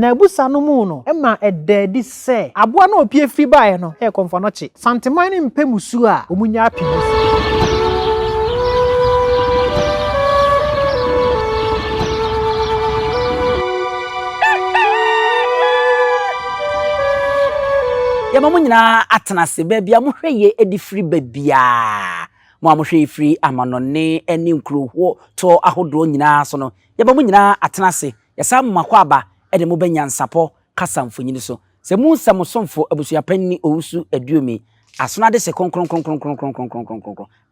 na ebusa no mu no ema ededi se aboa na opie free bae no Okomfo no che santeman ne mpemusu a omunya apimu ya mamu nyina atenase bebia mo hweye edi free bebia mo amohwe free amanone eni nkroho to ahodo nyina so no ya mamu nyina atenase ya sam makwaba ede mo banyansapo kasa mfonyini so se mu sam somfo abusua panni owusu aduomi asona de se konkron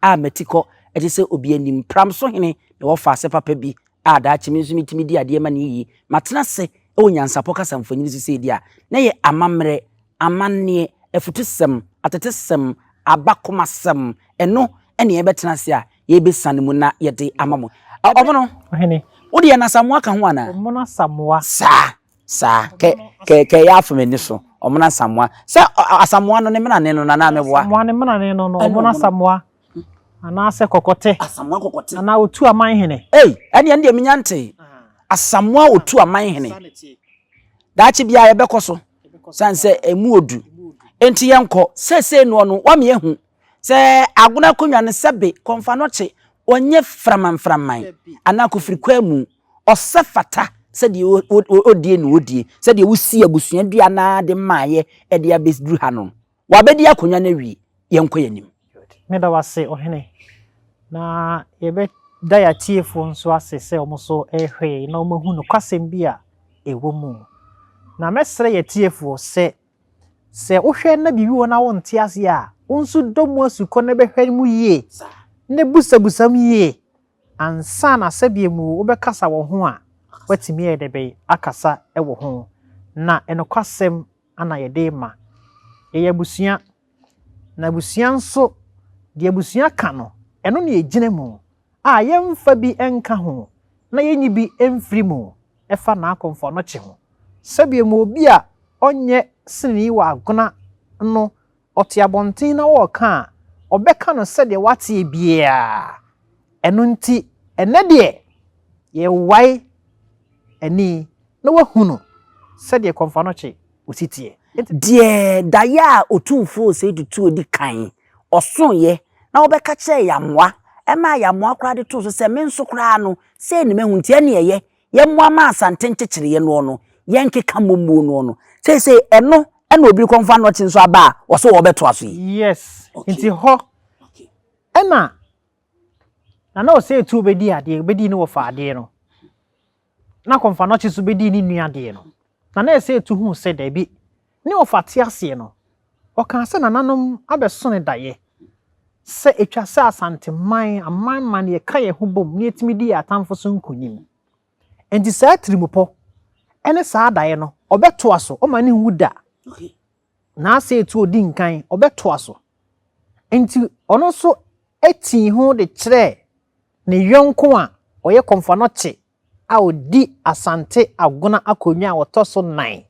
a metiko ede se obi anim pram so hene ne wo fa se papa bi a da chimi nso mitimi di ade ma ne yi matenase e nyansapo kasa mfonyini so se di a na ye amamre amanne efutusem atetesem abakomasem eno ene yebetenase a yebesane mu na yede amamo obono ohene wodi ya na samoa ka ho ana omona samoa sa ke ya afemeni so omona samoa sa asamoa no ne mena ne no na meboa samoa ne mena ne no omona samoa ana se kokote asamoa kokote ana otu aman hene ene ende eminyante asamoa otu aman hene daachi bia yebekoso sanse emu odu enti yenko sese no no wame ehu se agona konwa ne sebe konfa no che onye framman ana kofiri kwamu osefata se de odie no odie se de wusi abusua dua na de maaye e de abesdru ha no wabedi akonwa na wi yenko yanim me da wase ohene na yebe da ya tiefo nso asese omoso ehwe na omahu no kwasem bia ewo mu na mesre ye tiefo se wohwe na bibi wona wonte ase a wonsu domu asuko na behwe mu yie ne busabusam yie ansa na sabie mu wobekasa wo ho a watimi ye de be akasa e wo ho na enokwasem ana ye de ma ye abusua na abusua nso de abusua ka no eno ne ejine mu a yemfa bi enka ho na yenyi bi emfiri mu efa na Okomfo no che ho sabie mu obi a onye sini wa Agona no otiabontin na wo ka obeka no se de wate bia eno nti ene de ye wai eni na wahunu se de Okomfo no che ositie de daya otumfo se dutu odi kan osonye na obeka che yamoa ema yamoa kra de to so se menso kra no se ni mahunti ene ye yemmoa ma asante nkyekere ye no yenkeka momuo no say eno ena obi konfa no chinso aba wo so wo beto aso yes nti ho ena na o say tu obedi ade obedi ni wo fa ade no na konfa no chinso obedi ni nua ade no na say tu hu se da bi ni wo fa te ase no o kan se na nanom abeso ne daye se etwa se asante man ye ka ye ho bom ni etimi di atamfo so nkonim enti sa trimupo ene sa daye no obeto aso o mani wuda na ase etu odi nkan obeto aso enti ono so eti ho de kire ne yonko a oye Okomfo no che a odi asante Agona akonwa otoso 9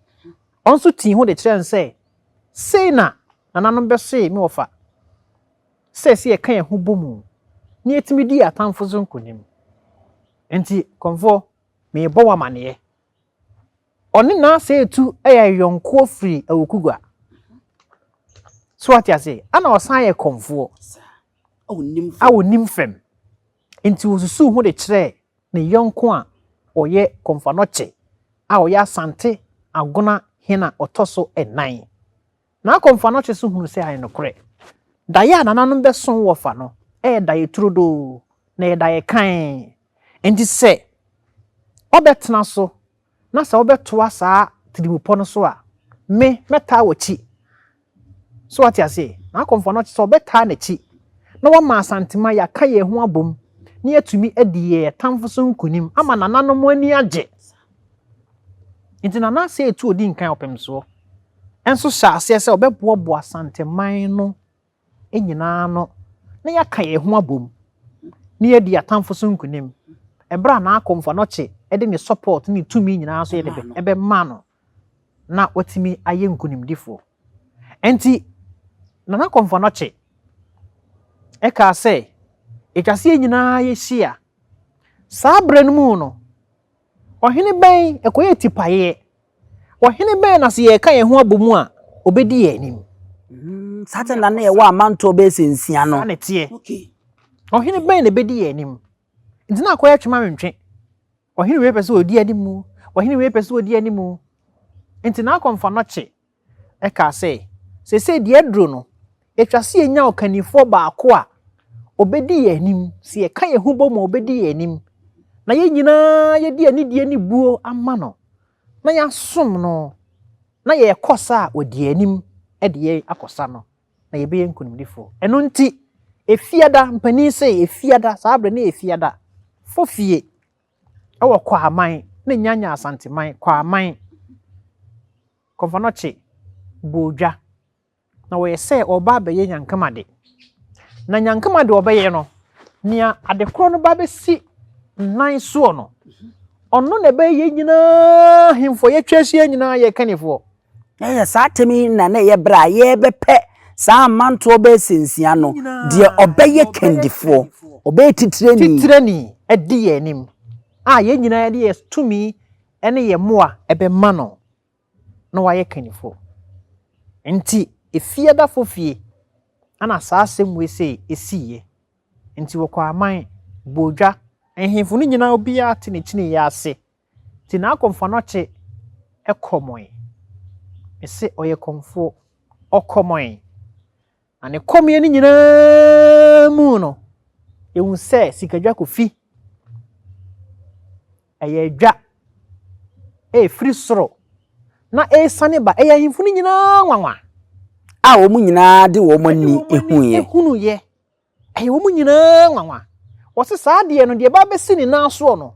onso ti ho de kire nse sei na nanom be sei me ofa se ye kan ye ho bomu ni etimi di atamfo so nkonim enti Okomfo me bo wa mane oni na se etu yonko free awokugwa so what you say ana osan ye Okomfo awonim fem enti osusu hu de kire ne yonko a oye Okomfo no che a oye asante Agona hena otoso 9 na Okomfo no che so hu se ayi no kore daya nananom beson wo fa no daye trudo na daye kan enti se obetena so na sa obeto asa trimupo no so a me meta wachi so what you say na Okomfo no so beta na chi na wo ma asantema ya ka ye ho abom na yatumi adiye tamfo so nkunim ama nananom ani age enti na se etu odi nkan opemso enso sha ase se obebobo asanteman no enyina no na ya ka ye ho abom na yadi atamfo so nkunim ebra na Okomfo no che ede ne support ni tumi nyina so yede be ebe ma no na watimi aye nkunimdifo enti na Okomfo no che e ka se etwase nyina ye hia sa branu mu no ohene ben ekoye tipaye Ohene ben na se ye kan ye ho abomu a obedi ye anim. Satan na ye wa amanto be sensia no. Ane tie. Okay. Ohene ben na bedi ye anim. Ntina akoya twema mentwe. Ohene we pese odi animu. Ohene we pese odi animu. Ntina akomfa no che. E ka se die dro no. Etwase enya okanifo baako a obedi ye anim. Se ye kan ye ho bomu obedi ye anim. Na ye nyina ye di ani die ni buo ama no. Na ya som no. Na ye kosa odi anim e de ye akosa no. Na ye be ye nkunimdifo. Eno nti efiada mpani se efiada sabre na efiada. Fofie ewo kwa aman na nyanya asante man kwa aman. Konfanoche bodwa. Na we se oba be ye nyankamade. Na nyankamade obeye no nia adekro no ba be si nan so no. Ono na be ye nyina himfo ye twahye nyina ye kanifo. Ye sa temi na ye bra ye bepe sa manto be sensia no de obeye kandifo obeye titireni edi ye nim ye nyina ye de tumi ene ye moa ebe ma no na wa ye kanifo enti efiada fofie ana sa asem we sei esiye enti wo kwa aman bodwa ehemfo ni nyina obi a te ne chine ya ase ti na akomfa no che ekomoy ese oye komfo okomoy ane komye ni nyina mu no ehun se sikadwa kofi eye dwa free soro na sane ba ehemfo ni nyina nwanwa a wo mu nyina de wo mani ehunu ye wo mu nyina nwanwa wo se saa de no de ba besi ni na so no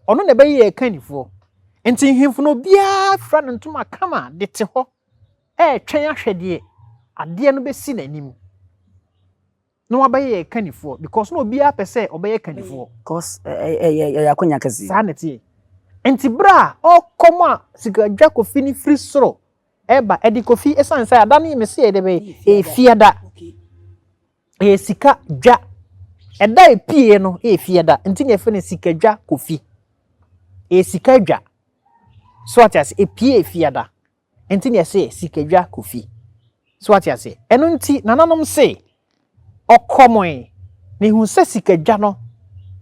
ono na be ye kanifo enti himfo no bia fra no ntoma kama de te ho twen ahwede ade no besi nanim no wa be ye kanifo because no bia pese obeye kanifo because yakonya kazi saa neti enti bra okoma sikadwa kofi ni free soro eba edi kofi esansa adani me se de be efiada sika dwa eda epie no efiada enti ne fe ne sikadwa kofi sika dwa so atiase epie efiada enti ne se sikadwa kofi so atiase eno nti nananom se okomoy ne hu se sikadwa no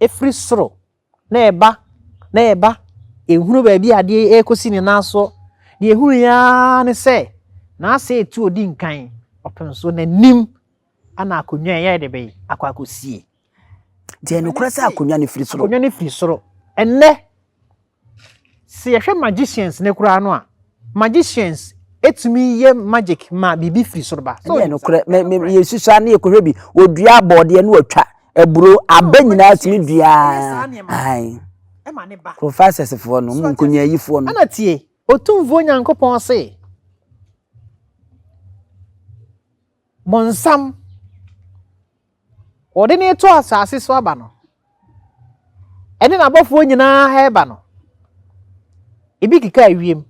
free soro na eba ehunu ba bi ade ekosi ne naso de ehunu ya ne se na ase etu odi nkan openso na nim ana akonwa ya de be akwakosie de no kura se akonwa ne free soro enne se yehwe magicians ne kura no a magicians etumi ye magic ma bibi free soro ba so de no kura me yesusa na yekohwe bi odua abode no atwa eburo abanyina atimi dua ai ema ne ba professors fo no mu nkonya yifo no ana tie otumvo nyankopon se monsam odene to asase so aba no ene na bofo nyina ha eba no ibi kika awiem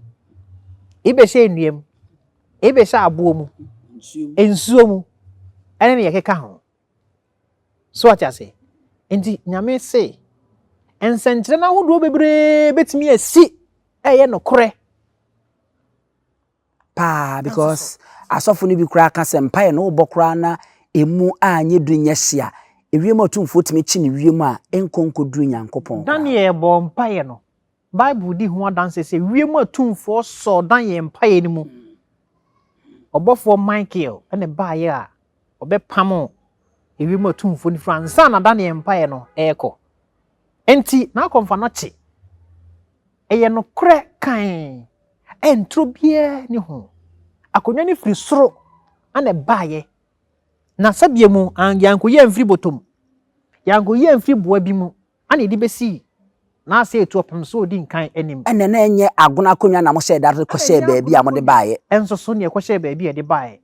ibe hye enuem ibe hye abomu ensuo mu ene ne yekeka ho so atiase enti nyame se ensentre na hodo bebre betimi asi eye no kore pa because asofo ni bi kura aka se mpae no obokura na emu anye dunya hia ewiem otumfo timi chi ni wiem a enkonkoduru nyankopon Daniel bo mpae no Bible di ho adanse se wiem atumfo so Daniel mpae ni mu obofo Michael ene baaye a obepam ewiem atumfo ni Fransa na Daniel mpae no eko enti na akomfa no che eye no kore kan entro bia ni ho akonwa ni free soro ane baaye na sabie mu yanko ye mfiri botom yanko ye mfiri boa bi mu ane di besi na ase etu opem so odi nkan anim ene na enye agona akonwa na mo hye da ko hye baabi a mo de baaye enso so ne ko hye baabi e de baaye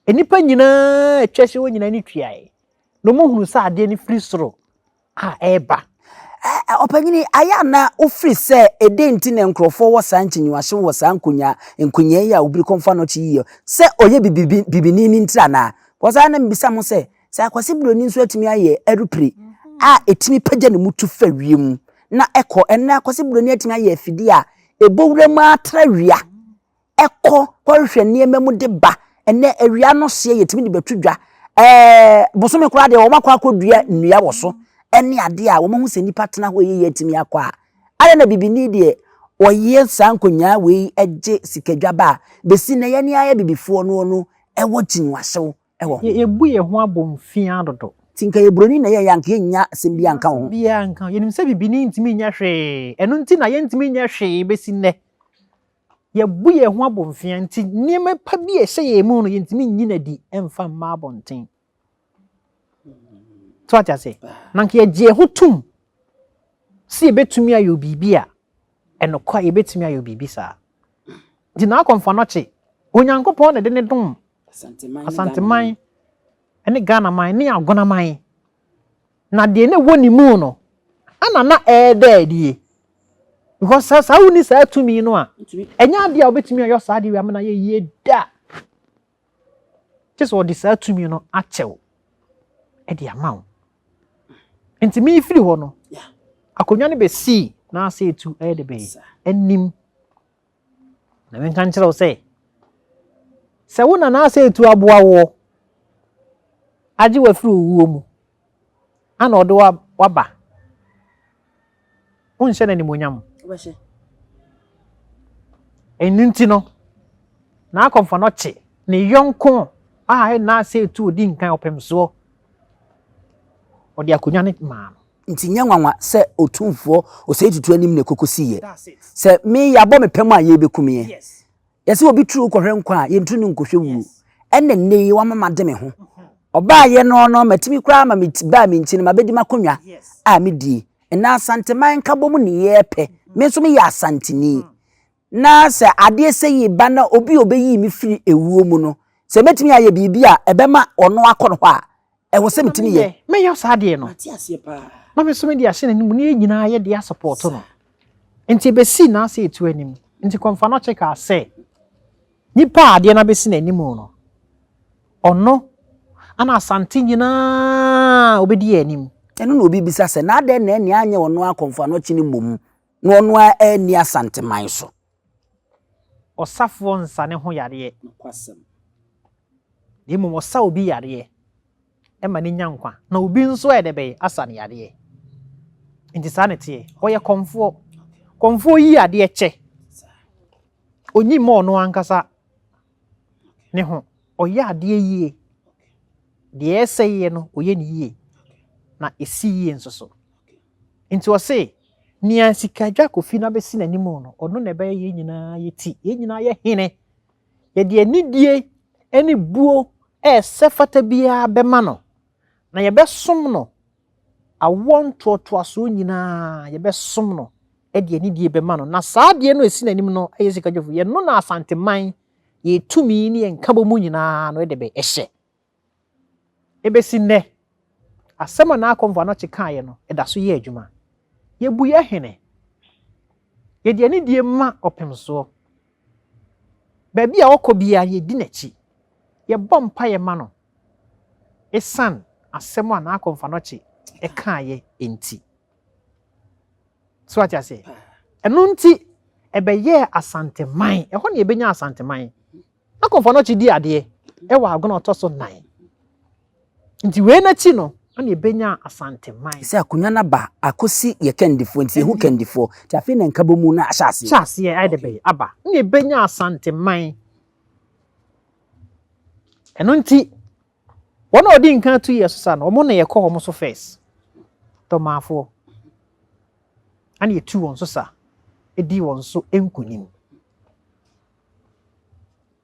enipa nyina etwehye wo nyina ni tuae no mo hunu sa ade ni free soro eba opanyini aya na ofiri se edenti ne nkrofo wo sanchinyiwahye wo sankonya nkonya ya obiri konfa no chi yi se oye bibini ni ntira na koza na mbisa mo se akwase broni nso atimi aye erupri etimi pagya ne mutu fa wiem na eko ena akwase broni atimi aye afidi a ebowura ma atra wia eko kwohwe niema mu de ba ene awia no hye yetimi de betudwa bosome kura de wo makwa kodua nnua wo so ene ade a wo mahu se nipa tena ho ye yetimi akwa ale na bibini de oye sankonya we eje sikadwa ba besi na ye ne aye bibifo no ewo tinwahyew ewo yebu ye ho abomfia dodo tinka ye broni na ye yanka nya sembi anka ho bia anka yenim se bibini ntimi nya hwe eno nti na ye ntimi nya hwe besi ne yebu ye ho abomfia nti niema pa bi e hye ye mu no ye ntimi nyina di emfa ma abonten to acha se nanka ye je ho tum si betumi ayo bibia eno kwa ye betumi ayo bibi sa di na Okomfo Anokye onyankopon na de ne dum Asante man ene Ghana man ne Agona man na de ne woni mu no ana na die because sa woni sa tumi no a enya de a obetumi ayo sa de wi amana ye da just what the sa tumi no achew e de amaw ntimi firi ho no akonwa ne be si na ase etu e de be enim na men kan kyerɛ wo se wona na ase etu aboa wo agi wa firi owuo mu ana ɔde waba unhyɛ na nimonyam obɛhyɛ eninti no na Okomfo Anokye ne yonko a na ase etu odi nkan opemso ɔde akonwa ne ma nti nyanwanwa se otumfo osetutu anim ne kokosiye se me yabo mepem a ye bekumiye yesi obi tru kohwe nkwa a yentu ne nkohwe wu enne ne wa mama de me ho oba ye no matimi kra ma metiba me nti ne mabedi makonwa a medi na Asante man kabom ne yepe me so me ya Asanteni na se ade se yi ba na obi obeyi mi firi ewuo mu no se metimi aye bibia ebema ono akọ ho a ewo se metimi ye me ya sa ade no ati ase pa na me so me di ahye nanim ne nyina ye de support no nti be si na ase etu anim nti Okomfo Anokye ka se nipa ade na be si nanim no ono ana Asante nyina obedi anim eno no obi bisa se na ade na eni anya ono Okomfo Anokye ni mom no ono a eni Asante man so osafo nsa ne ho yare kwasem di mom osa obi yare ema ne nyankwa na obi nso e de be asa ne yare nti sanete oye komfo yi ade che onyi mo no ankasa ne ho oye ade yie de eseye no oye ne yie na esi yie nso so nti o se nia sikadwa kofi na besi na nimu no ono na be ye nyina yeti ye nyina ye hene ye de anidie eni buo sefata bia be ma no na ye be som no awon totoaso nyina ye be som no e de anidie be ma no na saa de no esi na nim no aye sikadwafo ye no na Asante man ye tumi ni en kabo mu nyina no e de be ehye e be si ne asema na Okomfo Anokye kan ye no e da so ye adwuma ye bu ye hene ye de anidie ma opemso ba bia okobia ye di nachi ye bompa ye ma no esan asema na Okomfo Anokye e kan ye enti so ati ase eno nti e be ye Asante man e ho na ye benya Asante man Okomfo Anokye di ade e wa Agona otoso 9 nti we na chi no ana ebenya Asante man se akonya na ba akosi ye kendifo nti hu kendifo ti afi na nkabomu na ahyase hyase ai de be aba ana ebenya Asante man eno nti wona odi nkan 2 years so na omo na ye kọ omo so first to mafo ana ye 2 won so sa edi won so enkunim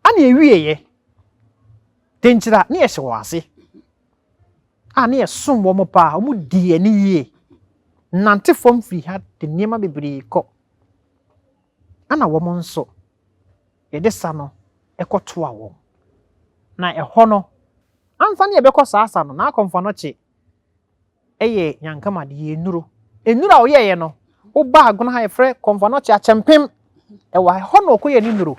ana ewie ye tenchira na ye hwase ani esom wo mo pa o mu die ni yie nante fom firi ha de niema bebre kọ ana wo mo nso ye de sa no ekoto a wo na eho no ansa ne ye bekọ saasa no na Okomfo Anokye eye nyankama de enuro a wo ye no wo ba Agona ha efre Okomfo Anokye achempem e wa ho no okoye ni nuro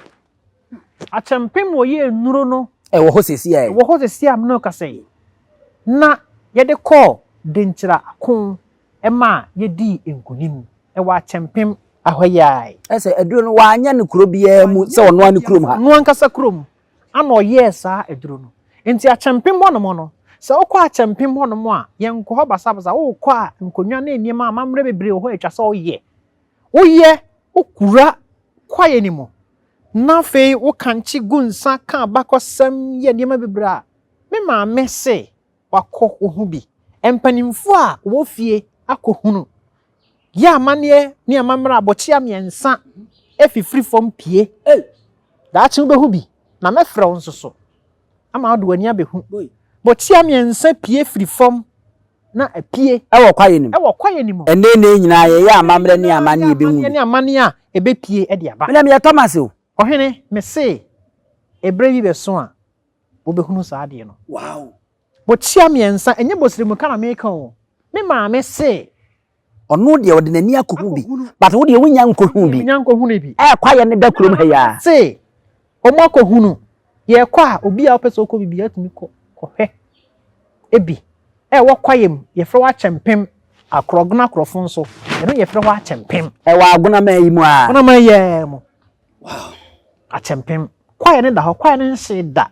achempem wo ye enuro no e wo ho sesi ai wo ho sesi am no ka sei na yede call denchira akon ema yedi enkunim e wa chempem Ahoyai. Ese eduro no wanya ne kuro bia mu se ono ane kuro ha. No ankasa kuro mu. Ano yesa eduro no. Enti achempem ho no mo no. Se okwa achempem ho no mo a yenko ho basa wo kwa nkonwa na enima amamre bebre ho atwa se oye. Oye okura kwaye ni mo. Na fei wo kanchi gunsa kan bakosam ye enima bebre a. Me ma mese wakọ ohu bi. Empanimfo a wo fie akohunu. Ya amane ni amamra abochi amiensa efifiri fom pie. Da achi behu bi na mefrɛ wo nsoso. Ama do ani abehu. Bochi amiensa pie firi fom na apie Ewo kwaye nim. Ewo kwaye nim. Ene ne nyina ye ya amamre ni amane ebehu. Ni amane a ebepie e de aba. Me ya Thomas o. Ohene me se ebre bi beso a wo behunu saa de no. Wow. Bochi amiensa enye bosirimu kana me ka o. Me ma me se ono de ode nani akohu bi but wo de wonya nkohu bi nya nkohu ne bi kwaye ne da kurom ha ya se omo akohunu ye kwa obi a opese okọ bibia atumi kọ hwe ebi wo kwayem ye frɛ wa chempem akrogna krofon so eno ye frɛ wa chempem wa agona ma yi mu a agona ma ye mu wow a chempem kwaye ne da ho kwaye ne nse da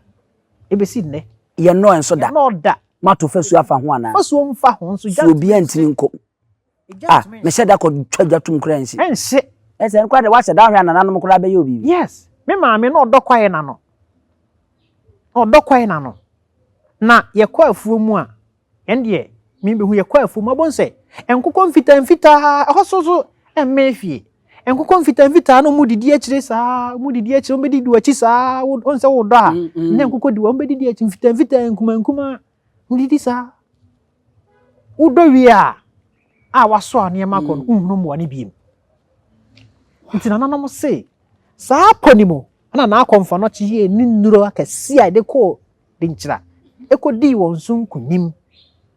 ebesi ne ye no enso da no da mato fasu afa ho ana fasu mfa ho nso ja obi antini nko me sheda ko twadwatum kransi ense ese nkwa de wa sheda hwe ana nanom kura be ye obi yes me maame no odọ kwaye na no odọ kwaye na no na ye kwa afuo mu a ende mi behu ye kwa afuo mu abonse enkokọ mfita ahososo emmefie enkokọ mfita no mu didi akire saa mu didi akire o bedidi wachi saa onse wo dọ a na enkokọ di wo bedidi akire mfita nkuma mu didi saa udo wi a waso a ne makọ no nhunu mu ani biem nti na mo se saa ponimo na Okomfo no chie ni nnuro akasi a de ko de nchira ekodi won sun kunim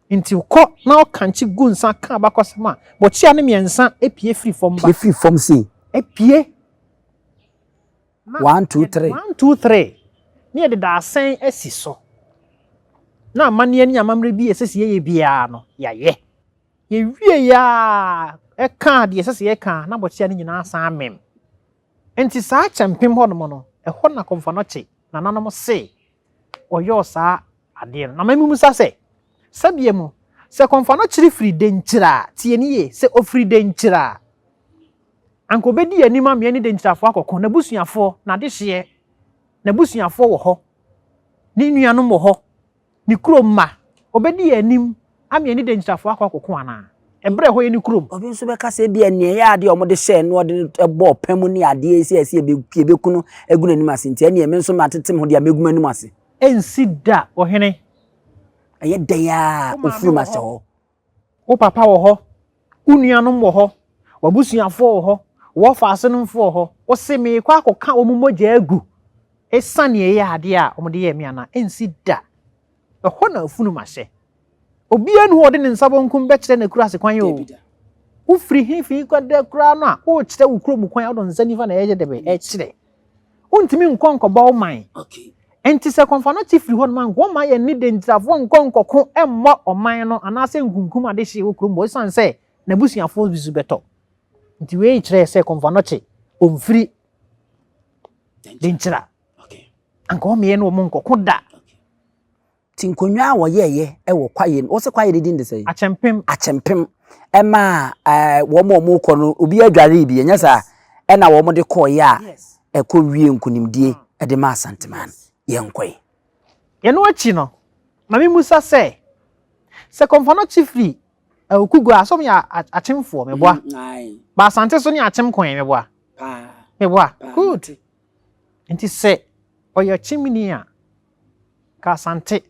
nti ko na o kanchi gunsa kan bakosama bo chia ne miensa epie free form ba free form si epie 1 2 3 1 2 3 ne de da asen asi so na amane ni amamre bi esesi ye bia no ya ye wie ya eka de esesi ye kan na bo chia ne nyina asan amem enti saa chempem ho no no ehọ na Okomfo no che na nanom se oyo saa ade no na mamumu sa se sabie mu se Okomfo no chiri free denchira tie ni ye se ofree denchira anko bedi anima me ni denchirafo akọkọ na busuafo na de hye na busuafo wo ho ni nuanom wo ho ni kromma obedi anim ame ni denchirafo akọkọ ana ebre ho ye ni krom obi nso be ka se bia ne ya ade o mo de hye no de ebo pam ni ade esi be kunu eguna nim ase ntia ne me nso matetem ho de ameguma nim ase ensi da ohene aye da ya ofuru ma se ho wo papa wo ho unuanom wo ho wabusuafo wo ho wo faasenumfo wo ho wo se me kwa akoka omumogya agu esane ye ade a omde ye me ana ensi da ehọ na afunu ma hye obi anu ho de ne nsabonkum be kire na kura se kwan yo wo free hifi kwada kura no a wo kire wo kuro mu kwan wo nsani fa na ye de be e kire untimi nkonko ba wo man okay enti se Okomfo no ti free ho no man wo man ye ni de ntrafo nkonkoko emmo oman no anase nkunkum ade hye wo kuro mo san se na busuafo bisu beto nti we kire se Okomfo no che omfiri denchira okay anko me ye no mo nkoko da tinkonwa wo yeye wo kwaye wo se kwaye de din de sei achempem ema wo mo ko no obi adware bi enya sa na wo mo de ko ya ekọ wie nkunimdie de ma asanteman ye nkoi ye no achi no mami musa se Okomfo no chifri okugu asom ya achemfo meboa ba asante so ni achem kon meboa meboa good enti se oyo chimini a ka asante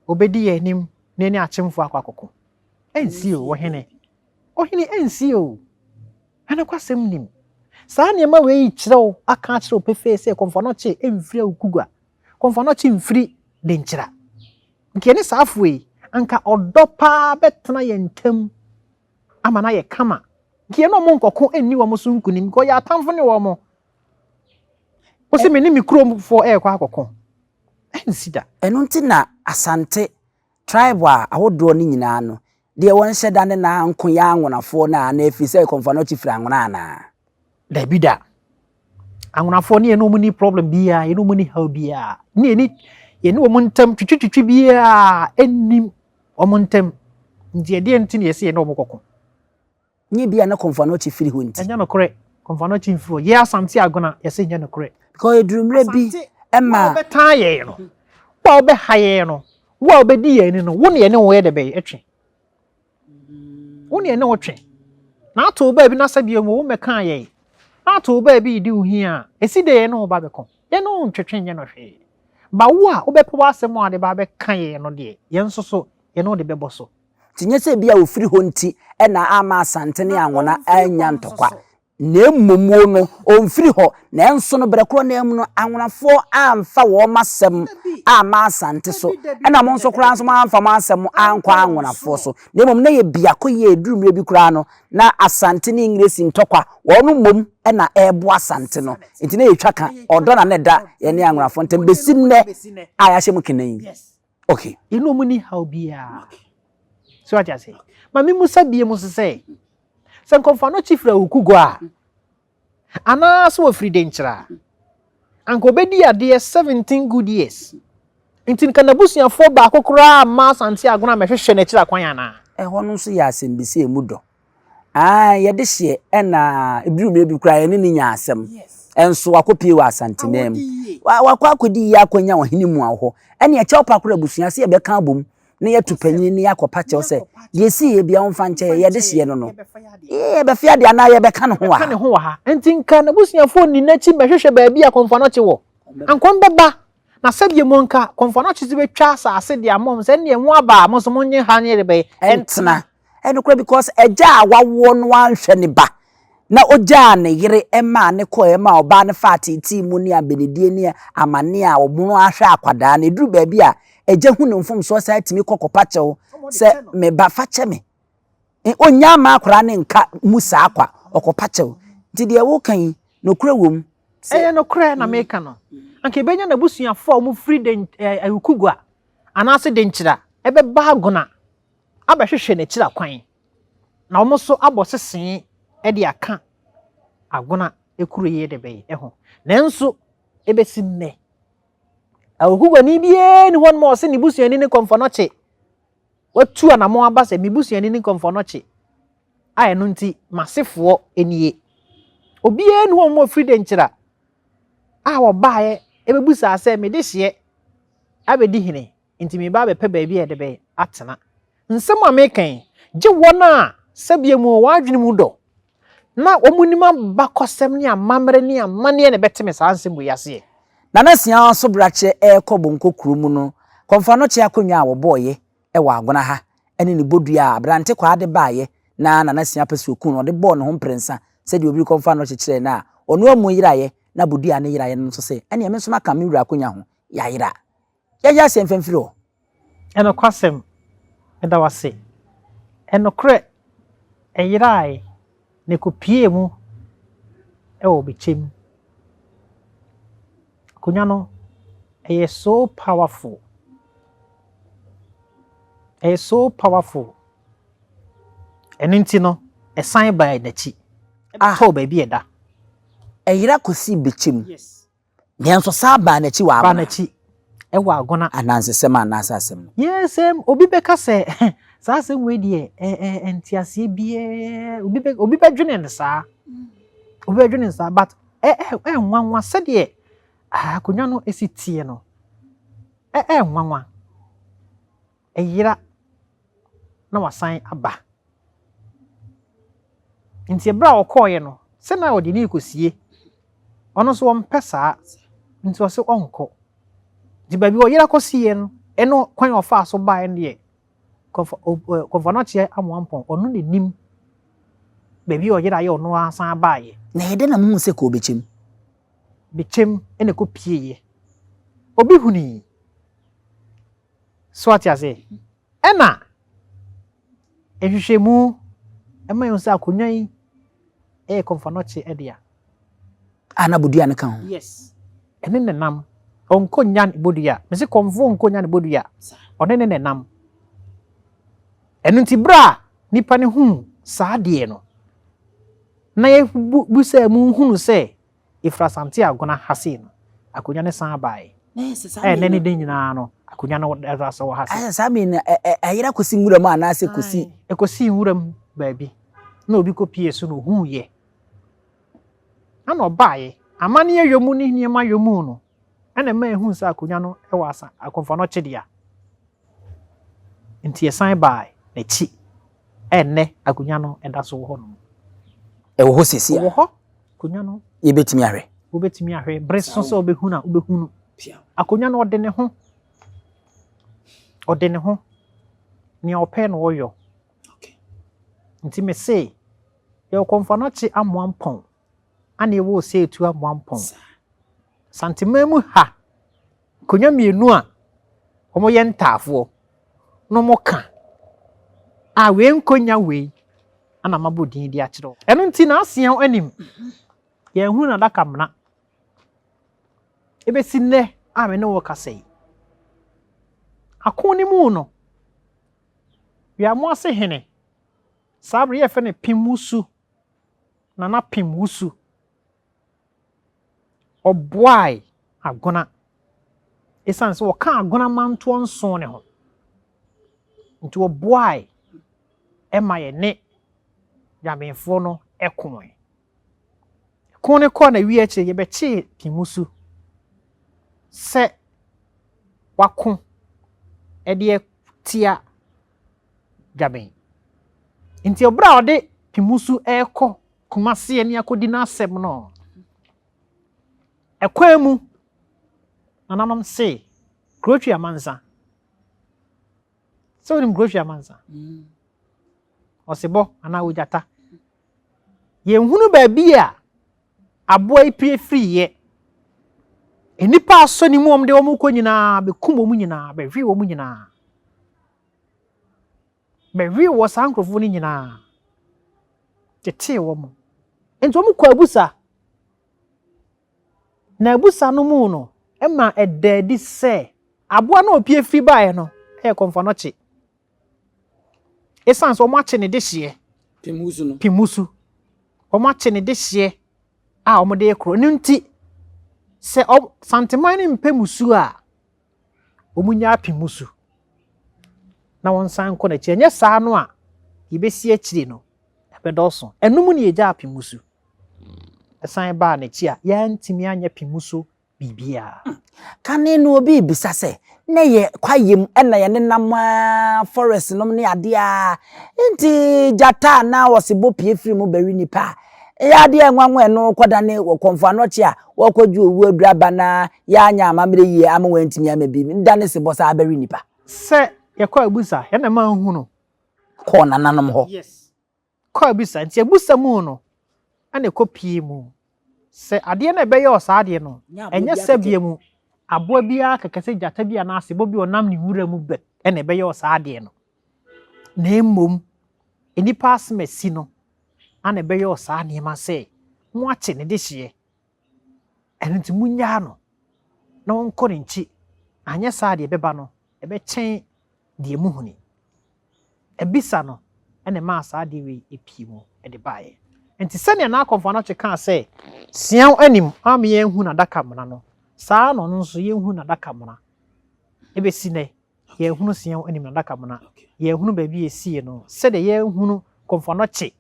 obedi ye nim ne ni achemfo akwakoko ensi o ohene ensi o ana kwasem nim saa ne ma we kyerɛw aka kyerɛw pefe se Okomfo no che emfiri okugu a Okomfo no che mfiri de nkyira nke ne saafoe anka odopa betena ye ntam ama na ye kama nke no mo nkoko enni wo mo so nkunim ko ya atamfo ne wo mo o se me ni mikro fo kwa akoko ensida eno nti na asante tribe a awodo ni nyina no de won hyeda ne na anko ya anwonafo na na efi se Okomfo Anokye firi anwona na da bida anwonafo ne no mu ni problem bia ye no mu ni how bia ne ni ye no mu ntam twitwitwi bia enim omo ntam ntie de ntini ye se ye no mo kokko nyi bia na Okomfo Anokye firi ho nti enya no kore Okomfo Anokye firi ye Asante Agona ye se nya no kore because edurumre bi emma beta ye no wa obe haye no wa obedi ye ni no wo ne ye ne wo ye de be etwe wo ne ye ne wo twe na to ba bi na sabie mo wo meka ye na to ba bi di uhia esi de ye no ba be kon ye no ntwetwe nye no hwe ba wo a obepo asem a de ba be kan ye no de ye nso so ye no de be boso tinye se bia ofiri ho nti na ama Asante ne anwona anya ntokwa na emmomuo no omfiri ho na enso no brekro na emu no anwonafo amfa wo masem ama Asante so na mo nso kura nso amfa ma asem ankwa anwonafo so na emom na ye biako ye edurumre bi kura no na Asante ne English ntokwa wonu mom na ebo Asante no enti na yetwa ka odo na ne da ye ne anwonafo ntem besinne aya hye mkenan okay inu mu ni how bia so what you say mami musa bie musa say se Okomfo Anokye fira ukugo a ana so ofiri denchira anko bedi ade 17 good years ntin kana busuafo ba akokora ma Asante Agona mehwehwe na kira kwan ana ho no so ya asembisi emudo ye de hye na ebirumre bi kura ye ne nya asem enso akopie wa Asante nem wakwa akodi ya akonya ohini mu aho ene ye cheopa kura busuase ye beka abom na ye tupanyin ne yakopa chew se ye si ye bia onfa nche ye de hye no no ye be fia de ana ye beka no ho ha ntin kana busuafo ni nachi mehwehwe ba bia Okomfo Anokye wo ankon beba na sabie monka Okomfo Anokye zi betwa asase de amom se ne mu aba mo so monye ha ne de be entna eno kura because eja awawo no anhwe ne ba na oja ne yire ema ne ko ema oba ne fatiti mu ne abenedie ne amane a omuno ahwe akwada na eduru ba bia eja hu ne mfom so sa atimi kokopa chew se me ba fa che me onya ma akora ne nka musa akwa okopa chew nti de wo kan no kura wom no kura na meka no anke benya na busuafo mu free den ukugwa anase denchira ebe ba Agona abehwehwe na kira kwan na omo so abosesen e de aka Agona ekuru ye de be ho nanso ebesinne ukugwa ni bie ni hon mo se ni busuani ni Okomfo Anokye watu anamo aba se mi busuani ni Okomfo Anokye aye no nti masefo enie obie ni hon mo free denchira wo baaye ebebusa ase me de hye abedi hine nti me ba be pe ba bia de be atena nsem amekan je wona sabie mu wadwene mu do na omunima bakosem ni amamre ni amane ne beteme sa nsem bu yase na nasia so brache ekobonko kurumu no Okomfo Anokye akonwa wo boye wa Agona ha ene ne bodua abrante kwa ade baaye na nasia pese okun no de bo no ho mprensa se de obi Okomfo Anokye kire na ono amu yiraye na bodua ne yiraye no so se ene me so maka me wura akonwa ho ya yira ya se mfemfiri o eno kwasem eda wase eno kre eyiraye ne kopie mu wo bechem akonwa no so powerful so powerful eninti no esan by nachi to ba bi eda eyira kosi bechem yes nenso sa ba nachi wa ba nachi wa Agona anansesem anasasem yes obi beka se sa asem we die entiase bie obi be dwene ne sa obi be dwene sa but nwanwa se de akonwa no esitie no nwanwa eyira na wasan aba nti ebra okoye no se na odi ni kosie ono so wompesa nti o se onko di baby o yira kosie no eno kwan ofa so ba ende Okomfo Anokye amwampon ono ne nim baby o yira ye ono asan ba ye na yede na mu se ko bechem ene ko pieye obi huni so ati ase ena ehwehwemu ema yo se akonwa yi Okomfo Anokye edia ana bodua ne kan ho yes ene ne nam onkonya bodua me se konfo onkonya ne bodua one ne nam enu nti bra nipa ne hu saa de no na ye busa mu hunu se ifra Asante Agona hase no akonya ne san bae na ne den nyina no akonya no asa wo hase sa me na ayira kosi nwura mu ana se kosi ekosi nwura mu baabi na obi kopie so no hu ye ana obae amane yomu ni niema yomu no ana ma ehu sa akonya no ewa asa Okomfo no chede a nti esan bae na chi enne akonya no eda so ho no ewo ho sesi wo ho akonya no ye betimi ahwe obetimi ahwe breso so obehuna obehunu akonya no ode ne ho ni open no yo nti me say ye Okomfo no chi amoampon ana ewo say etu amoampon santimamu ha konya mienu a omo ye ntafo no mo ka a we nkonya we ana mabodin di akiro eno nti na asian anim ye hu na daka mna ebesi ne a me ne wo kasei akoni mu no ya mo ase hene sabre ye fe ne pimusu na pimusu oboai Agona esanse wo ka Agona manto nson ne ho nti oboai ema ye ne yamenfo no ekon ne ko na wi eche ye be chi pimusu se wakon ede tia jaben nti obra ode pimusu eko kumase ani akodi na asem no ekwemu nananom se grocery amanza so nim grocery amanza osebo ana wujata ye hunu baabi a aboa ipie free ye enipa aso ni mu omde omu ko nyina be kumbo mu nyina be hwi wo mu nyina be hwi wo sankrofo ni nyina tete wo mu ento mu kwa abusa na abusa no mu no ema edadi se aboa na opie free bae no e Okomfo no chi esanso omo ache ne dehye pimusu omo ache ne dehye a omo de ekro nti se santeman ni mpemusu a omunya pimusu na won san ko na chi enye saa no a yebesi akire no ebedoso enum ne eja pimusu esan ba na chi a ya ntimi anya pimusu bibia kane no obi bisa se na ye kwayem na ye nenam forest nom ne ade a nti jata na wosebo pie firi mu bari nipa ya de enwanwe no koda ne Okomfo Anokye a wokoju owu adraba na ya anya amamre yi amwa ntimi amabi nda ne se bosa bari nipa se ye kwa abusa ye na ma hu no ko nananom ho yes kwa abusa nti abusa mu no ana kopie mu se ade na ebe ye osade no enye sabie mu aboa bia kekese jata bia na asebo bi onam ne wura mu bet ene ebe ye osade no na emom enipa asmesi no ana ebe ye osade ma se mo ache ne dehye ene nti munya no na wonko ne nchi anya sade ebeba no ebe chen de mu huni ebisa no ene ma asade we epimu ede bae enti sene na Okomfo Anokye kan se sian anim am ye hu na daka mna no saa no nso ye hu na daka mna ebesi ne ye hu sian anim na daka mna ye hu baabi esie no se de ye hu Okomfo Anokye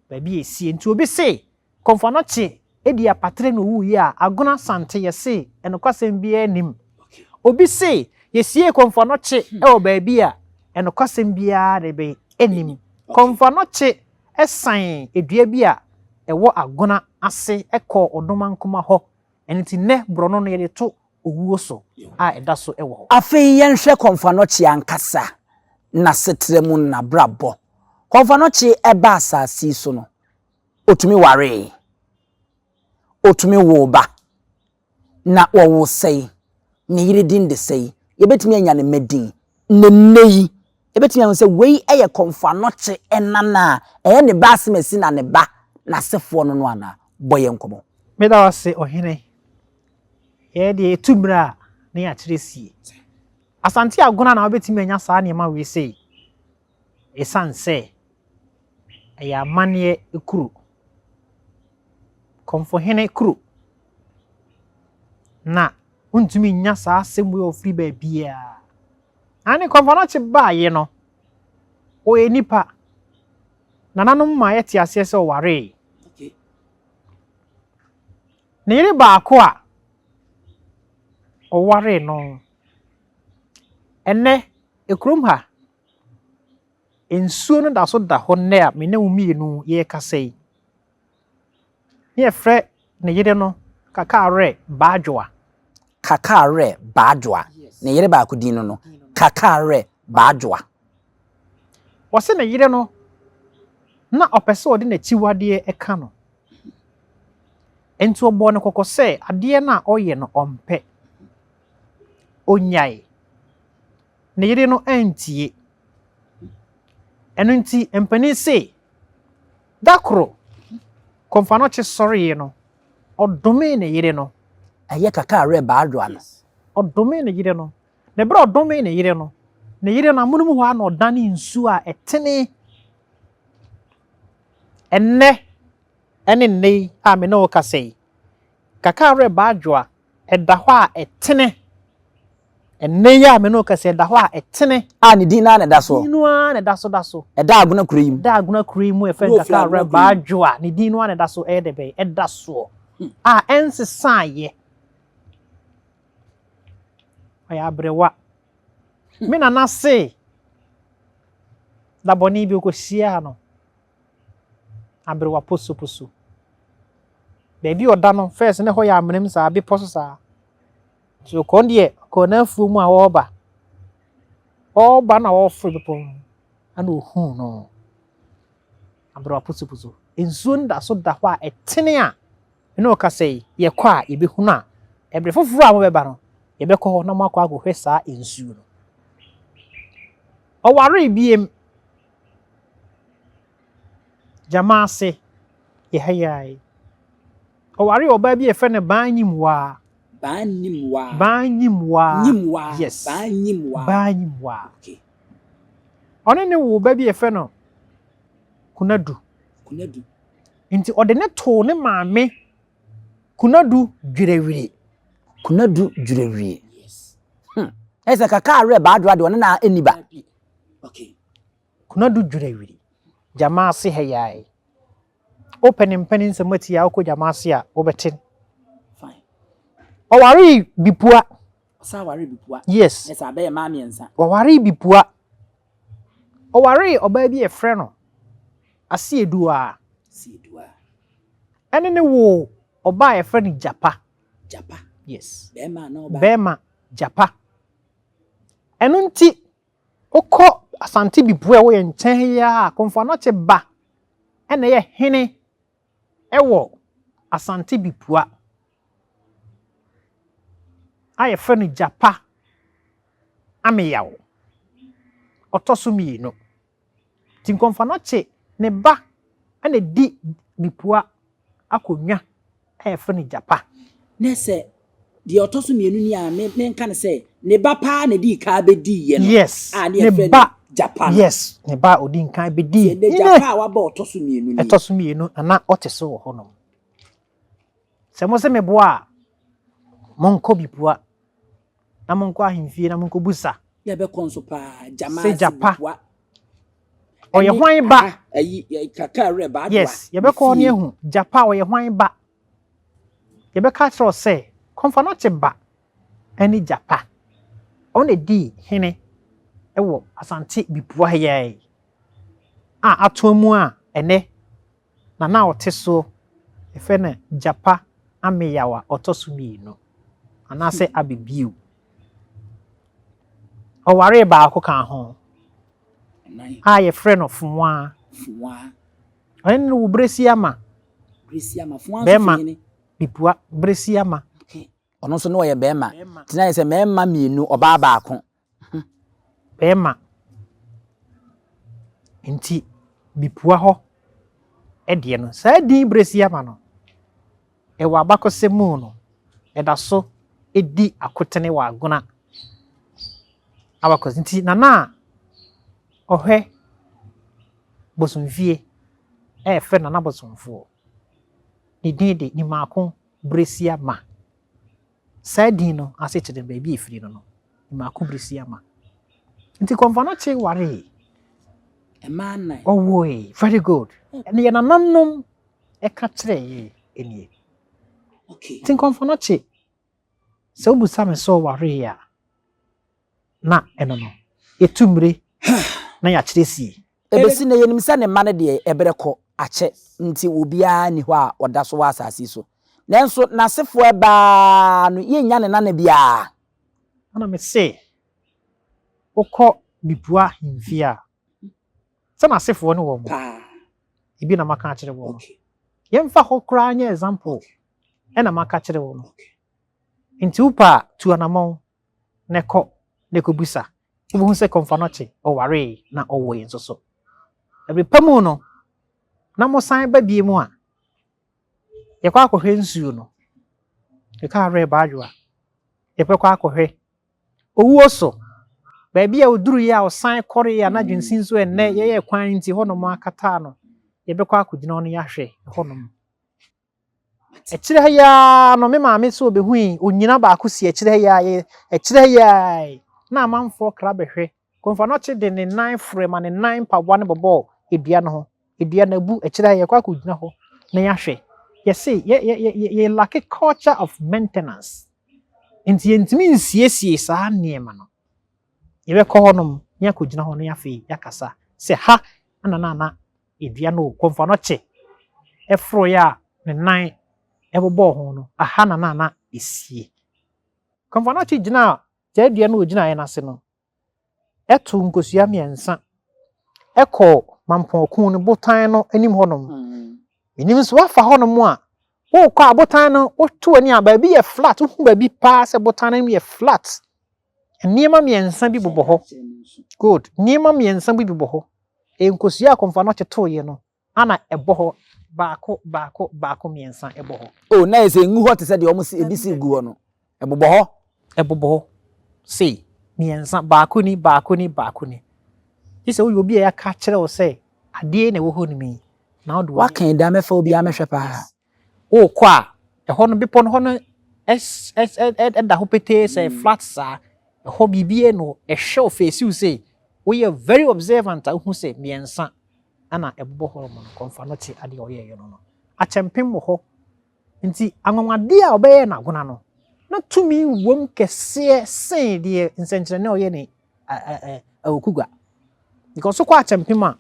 baabi esie enti obi se Okomfo Anokye edi apatre no wu ye a Agona-Asante ye se enokwasem bi anim obi se ye sie Okomfo Anokye e o baabi a enokwasem bia de be anim Okomfo Anokye esan edua bi a ewo Agona ase ekọ odomankoma ho enti ne brono no ye to owuo so a eda so ewo ho afei yenhwe Okomfo Anokye ankasa na setremu na brabo Okomfo Anokye eba asasi so no otumi ware otumi woba na wo sei ne yire din de sei yebetumi anya ne medin ne nei ebetumi anya se wei eye Okomfo Anokye enana ne ba asemasi na ne ba na sefo no no ana boye nkomo meda wase ohene ye de etumra na ya kiresie Asante Agona na obetumi anya saa ne ma we sei esanse ya manie ekuru Okomfo hene kuru na untumi nya saa asɛm we ofiri ba bia ani Okomfo no che ba ye no o enipa nananom ma yete ase sɛ oware Okay. ne yere baako a oware no ene ekrom ha ensuo no da so da ho ne a me na umienu ye kasai ye frɛ ne yere no kakare baadwoa Kakare baadwoa. Ne yere ba ko din no. Kakare baadwoa. wɔse ne yere no na ɔpɛsɛ ɔde n'akyiwadeɛ ɛka no enti ɔbɔ no kɔkɔ sɛ adeɛ na ɔyɛ no ɔmpɛ onyae ne yere no antie ɛno nti mpanin se dakoro Okomfo no kye sɔre no ɔdome ne yere no Ɛyɛ kakare baadwoa no. ɔdome ne yere no ne bere ɔdome ne yere no amono mu hɔ a na ɔdane nsu a ɛtene ɛnɛ ɛne nne a me na wo kasɛi kakare baadwoa ɛda hɔ a ɛtene ɛnɛ yi a me na wo kasɛi ɛda hɔ a ɛtene A ne din na ne da so. dinu a ne da so Ɛda agona kuro yim. da agona kuro yi mu ɛfɛ Wo fi kakare agona kuro yi. baadwoa ne dinu a ne da so ɛyɛ de bɛyɛ ɛda soɔ a ɛnsesa yɛ ɔyɛ abrewa me nana se da bɔne bi okohyia no abrewa poso baabi ɔda no first ne hɔ yɛ amenem saa bepɔ so saa so kɔn deɛ kɔ na afuo mu a ɔba na ɔforo bepɔ ana ohun no abrewa poso nsuo no da so da hɔ a ɛtene a ɛna ɔkasa yi yɛkɔ a yɛbɛhunu a ɛbrɛ foforɔ a mobɛba no yɛbɛkɔ hɔ na moakɔ akɔhwɛ saa nsuo no ɔware biem gyama ase yɛhayai ɔware ɔbaa bi yɛfrɛ no Banyimwa Nyimwa. Yes. Banyimwa. Banyimwa Okay. ɔne ne wo ɔbaa bi yɛfrɛ no Kunadu nti ɔde ne too ne maame Kunadu dwerɛwire Yes. Ɛsɛ kakare baadwoa de ɔne na eniba. Okay. Kunadu dwerɛwire gyama ase hayai opening nsɛm ati a wokɔ gyama ase a wobɛte Fine. ɔware bipua Sa ware bipua. yes Ɛsɛ abɛyɛ maa miɛnsa. ɔware bipua ɔware ɔbaa bi yɛfrɛ no Asieduwa ɛne ne wo ɔbaa yɛfrɛ no Japa yes bɛɛma Japa ɛno nti wokɔ Asante bipua a woyɛ nkyɛn ya a Okomfo no kye ba ɛna yɛ hene ɛwɔ Asante bipua a yɛfrɛ no Japa ameyaw ɔtɔ so mmienu nti Okomfo no kye ne ba ɛna di bipua akonnwa a yɛfrɛ no Japa Nese di ɔtɔ so mmienu ni a me nka ne sɛ ne ba paa na di ka bɛdi yɛ no. yes ne ba Japan. Yes ne ba odi nkan bɛdi ne Japan wa ba ɔtɔ so mmienu ni. ɛtɔ so mmienu ana ɔte so wɔ hɔ no sɛ mo sɛ me boa a monkɔ bipua na monkɔ ahemfie na monkɔ busa ya bɛ kɔnso paa Jama sɛ Japa ɔyɛ hwan ba ayi kakare ba adwa. yes yɛbɛkɔ ne ehu Japa ɔyɛ hwan ba yɛbɛka kyerɛ sɛ Okomfo no kye ba ɛne Japa ɔna di hene ɛwɔ Asante bipua hayai a ato mu a ɛnɛ na ɔte so ɛfɛ no Japa ameyawa ɔtɔ so mmienu anaasɛ abebiu ɔware baako ka ho a yɛfrɛ no Funwa ɔne ne wo Bresiama Funwa bɛɛma bipua Bresiama ɔno nso no ɔyɛ bɛɛma tina yɛ sɛ mɛɛma mmienu ɔbaa baako bɛɛma nti bipua hɔ ɛdeɛ no saa din Bresiama no ɛwɔ abakɔsɛ mu no ɛda so ɛdi akotene wɔ Agona abakɔsɛ nti nana ɔhwɛ bosomfie fe na bosomfo ni din de ni maako bresia ma saa din no ase kyerɛ baabi efiri no ni maako bresia ma nti Okomfo Anokye ware Emana owoe very good ne na nanom ka kyerɛ ye enie okay nti Okomfo Anokye sɛ obusa me so ware ya na eno no etumre na ya kyerɛ sie ebesi na yenim sɛ ne ma ne de ebereko akyɛ nti obia ni hɔ a oda so wa asase so nanso nasefo eba no yenya ne nana bia ana me se okɔ bibua himfia sɛ nasefo no wɔ mo ibi na maka kyerɛ wɔ no yɛmfa hɔ kra nya example ɛna maka kyerɛ wɔ no nti upa tu anamon ne kɔ ne kobusa wo sɛ Okomfo Anokye ɔware na ɔwɔ yin so every pamu no na mo san ba bie mu a yɛkɔ akɔhwɛ nsuo no yɛka are baadwa yɛpɛkɔ akɔhwɛ owuo so baabi a oduru ya ɔsan kɔre ya na dwensin so ennɛ yɛyɛ kwan nti hɔ no mo akata no yɛbɛkɔ akɔgyina no yɛahwɛ hɔ no ɛkyerɛ ha ya no me maame so obehui onyina ba akɔ si ɛkyerɛ ya ɛkyerɛ ya na amanfo kra bɛhwɛ Okomfo Anokye de ne nan frɛ ne nan paboa ne bɔbɔ edua no ho edua na bu ɛkyerɛ ya kɔ akɔgyina hɔ na yɛahwɛ yɛse ye lack a culture of maintenance nti yɛntimi nsiesie saa nneɛma no yɛbɛkɔ hɔ nom ne akɔgyina hɔ no yɛafei yɛakasa sɛ ha ana edua no Okomfo Anokye ɛforo ya ne nan ɛbɔbɔ ho no aha na esie Okomfo Anokye gyina gya dua no ogyina yɛ nase no ɛto nkosua miɛnsa ɛkɔ mampɔkun no botan no anim hɔ nom enim so wafa hɔ nom a wo kɔ abotan no woto ani a baabi yɛ flat wo baabi pa sɛ botan no yɛ flat nneɛma miɛnsa bi bobɔ hɔ good nneɛma miɛnsa bi bobɔ hɔ nkosua Okomfo Anokye to yɛ no ana ɛbɔ hɔ baako miɛnsa ɛbɔ hɔ oh na ɛsɛ ngu hɔ te sɛ de ɔmo si ebisi gu hɔ no ɛbobɔ hɔ sei miɛnsa baako ni sɛ wo obi a yɛaka kyerɛ wo sɛ adeɛ na ɛwɔ hɔ no mi na wo wakan da mɛfa obi amehwɛ pa wo kɔ a ɛhɔ no bepɔ no hɔ no ɛda hɔ petee sɛ flat saa ɛhɔ bibie no ɛhwɛ wo face wo sɛ wo yɛ very observant a wo hu sɛ miɛnsa ana ɛbobɔ hɔ no Okomfo Anokye adeɛ ɔyɛ yɛ no akyɛmpem wɔ hɔ nti anwamade a ɔbɛyɛ na Agona no na tumi wom kɛseɛ sen deɛ nsɛnkyerɛnne ɔyɛ ne awokugwa because so kɔ akyɛmpem a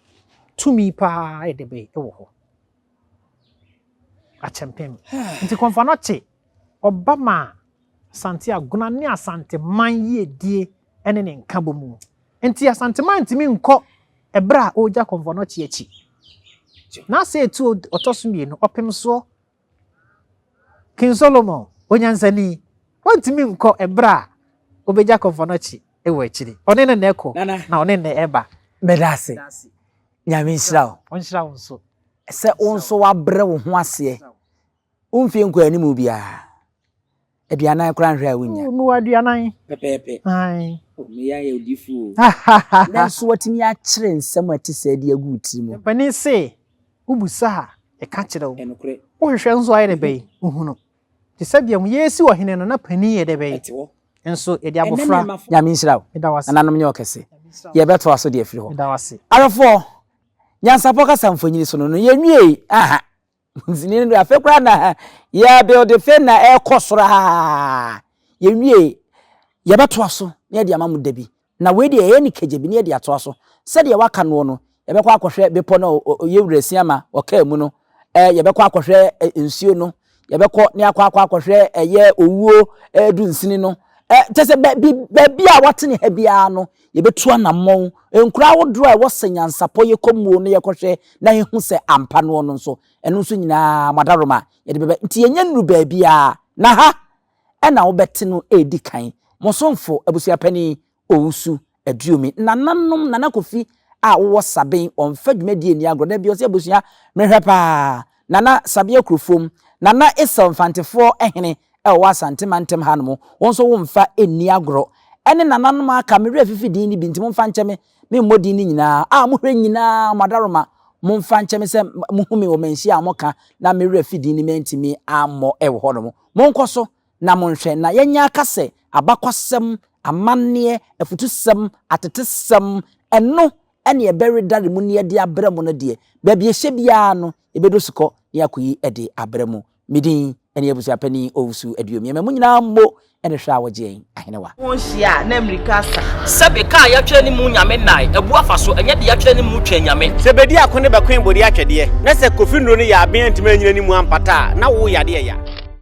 tumi paa ɛde bɛ ɛwɔ hɔ akyɛmpem nti Okomfo Anokye ɔba ma Asante Agona ne Asante man yie die ɛne ne nka bɔ mu nti Asante man ntimi nkɔ ɛbra a ɔgya Okomfo Anokye akyi na sɛ etu ɔtɔso mmienu ɔpem so King Solomon onyansani wantimi nkɔ ɛbra a ɔbɛgya Okomfo Anokye ɛwɔ akyiri ɔne ne na ɛkɔ na ɔne ne ɛba medase nyame nhyira wo nhyira wo nso sɛ wo nso wabrɛ wo ho aseɛ womfie nkɔ anim bia aduanan kora nhwɛ a wonya no aduanan pepepe ai o me ya yɛ odifu nanso watimi akyerɛ nsɛm a te sɛ de agu tiri mu pani se ubusa ha ɛka kyerɛ wo ɛnokore wohwehwɛ nso ayɛ de bɛyi uhunu te sɛ bia mu yɛsi wɔ hene no na pani yɛ de bɛyi nso yɛde abofra nyame nhyira wo ɛda wase nanom nyɛ ɔkɛse yɛbɛto aso de afiri hɔ ɛda wase arefo Nyansapo kasa mfonyini so no yɛnwie aha nzini no afa kura na ya build fe na ekosoro ha yɛnwie yɛbɛto aso na yɛde amamu dabi na we de yɛ ni kagebi na yɛde ato aso sɛ de waka no no yɛbɛkɔ akɔhwɛ bepɔ no yɛwurasi ama ɔka mu no yɛbɛkɔ akɔhwɛ nsuo no yɛbɛkɔ ne akɔhwɛ ɛyɛ owuo du nsini no tese baabi a watene ha bia no yɛbɛtu anammɔn nkura wodoro a wɔsɛ Nyansapo yɛkɔmuo no yɛkɔhwɛ na yɛhu sɛ ampa no no nso ɛno nso nyinaa madaroma yɛde bɛbɛ nti yɛnya nuru baabi a na ha ɛna wobɛte no edi kan mosomfo abusuapani owusu aduomi nananom nanakofi a wo saben ɔmfa dwumadie ni agro da bi ɔsɛ abusua mehwɛ pa nana sabia krofom nana esel mfantefo ehene ɛwɔ Asante mantem hanom wonso wo mfa eni agro ɛne nananom aka mehwɛ fifidin ni bintim mfa nkyɛme me mmodin ni nyinaa a mohwɛ nyinaa madaroma momfa nkyeme se muhumi wo menhyi a moka na me refidi ni mentimi ammo ewo ho no monko so na monhwe na yenya akase abakwasem amanne efutusem atetesem eno ene ebere dare mu ne de abramo no de ba bi ehye bia no ebedo sukọ ne akoyi ede abramo midin ene ebusu apani owusu aduom yema mu nyina mbo ene hwa wogyen ahenewa wonhia na America sebe ka ya twa ni mu nyame nai ebu afa so enye de ya twa ni mu twa nyame sebedi akone bakwen bodi atwede na se kofi nro ne ya aben ntime nyina ni mu ampata na wo yade ya